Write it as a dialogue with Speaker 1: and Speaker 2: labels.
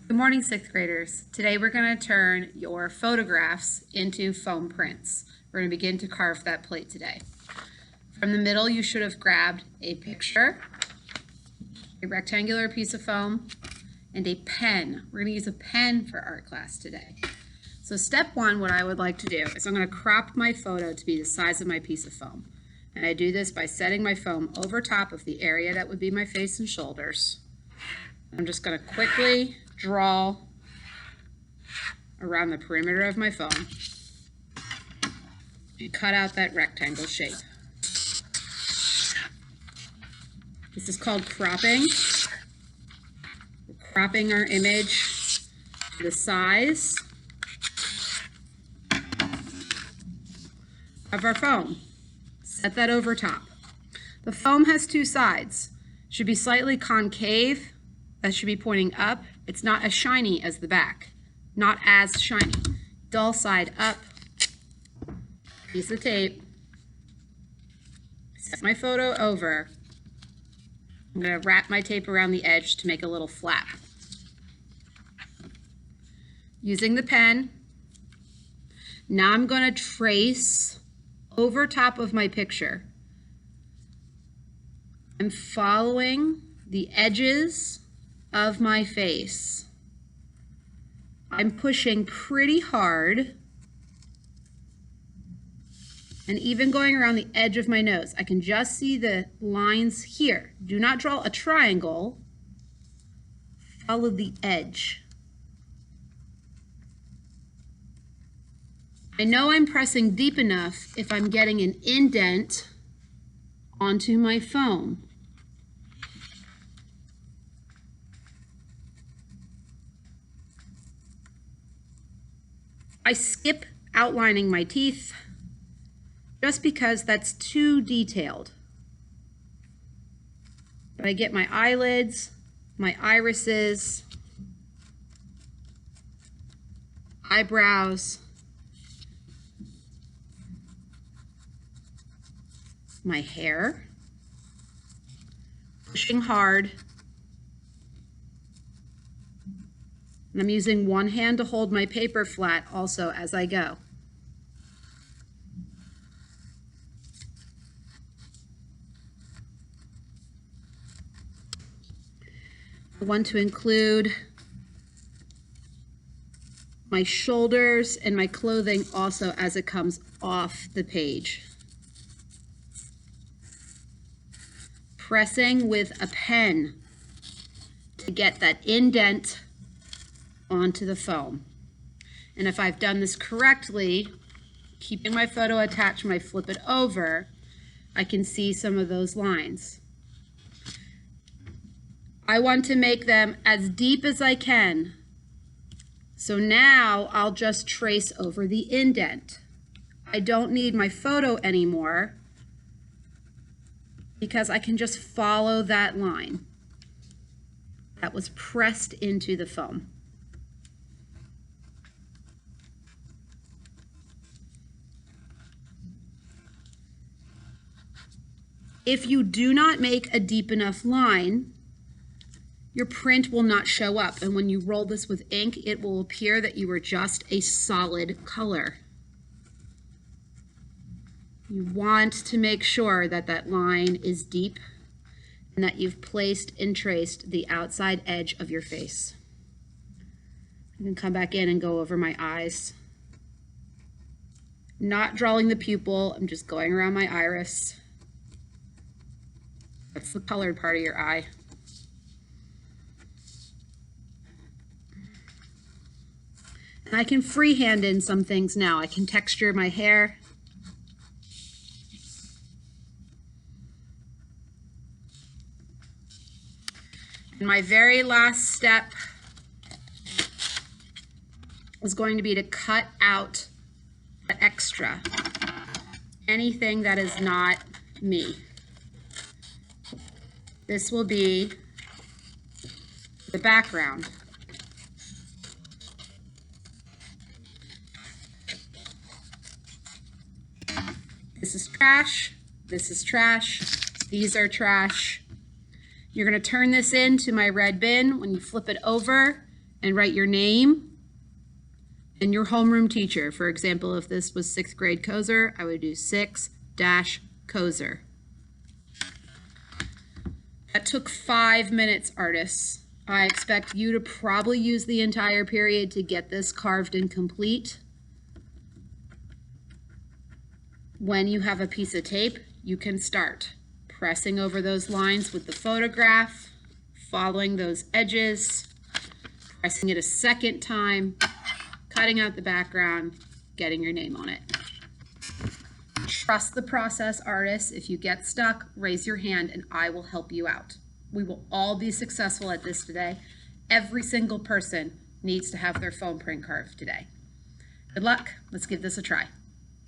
Speaker 1: Good morning, sixth graders. Today we're going to turn your photographs into foam prints. We're going to begin to carve that plate today. From the middle, you should have grabbed a picture, a rectangular piece of foam, and a pen. We're going to use a pen for art class today. So step one, what I would like to do is I'm going to crop my photo to be the size of my piece of foam. And I do this by setting my foam over top of the area that would be my face and shoulders. I'm just going to quickly draw around the perimeter of my foam and cut out that rectangle shape. This is called cropping. We're cropping our image to the size of our foam. Set that over top. The foam has two sides. It should be slightly concave. That should be pointing up. It's not as shiny as the back. Not as shiny. Dull side up. Piece of tape. Set my photo over. I'm going to wrap my tape around the edge to make a little flap. Using the pen, now I'm going to trace over top of my picture. I'm following the edges of my face. I'm pushing pretty hard and even going around the edge of my nose. I can just see the lines here. Do not draw a triangle. Follow the edge. I know I'm pressing deep enough if I'm getting an indent onto my foam. I skip outlining my teeth just because that's too detailed. But I get my eyelids, my irises, eyebrows, my hair, pushing hard. And I'm using one hand to hold my paper flat also as I go. I want to include my shoulders and my clothing also as it comes off the page. Pressing with a pen to get that indent onto the foam. And if I've done this correctly, keeping my photo attached when I flip it over, I can see some of those lines. I want to make them as deep as I can. So now I'll just trace over the indent. I don't need my photo anymore because I can just follow that line that was pressed into the foam. If you do not make a deep enough line, your print will not show up. And when you roll this with ink, it will appear that you are just a solid color. You want to make sure that that line is deep and that you've placed and traced the outside edge of your face. I can come back in and go over my eyes. Not drawing the pupil, I'm just going around my iris. That's the colored part of your eye. And I can freehand in some things now. I can texture my hair. And my very last step is going to be to cut out the extra. Anything that is not me. This will be the background. This is trash. This is trash. These are trash. You're going to turn this into my red bin. When you flip it over, and write your name and your homeroom teacher. For example, if this was 6th grade Kozer, I would do 6-Kozer. That took 5 minutes, artists. I expect you to probably use the entire period to get this carved and complete. When you have a piece of tape, you can start pressing over those lines with the photograph, following those edges, pressing it a second time, cutting out the background, getting your name on it. Trust the process, artists. If you get stuck, raise your hand and I will help you out. We will all be successful at this today. Every single person needs to have their foam print carved today. Good luck. Let's give this a try.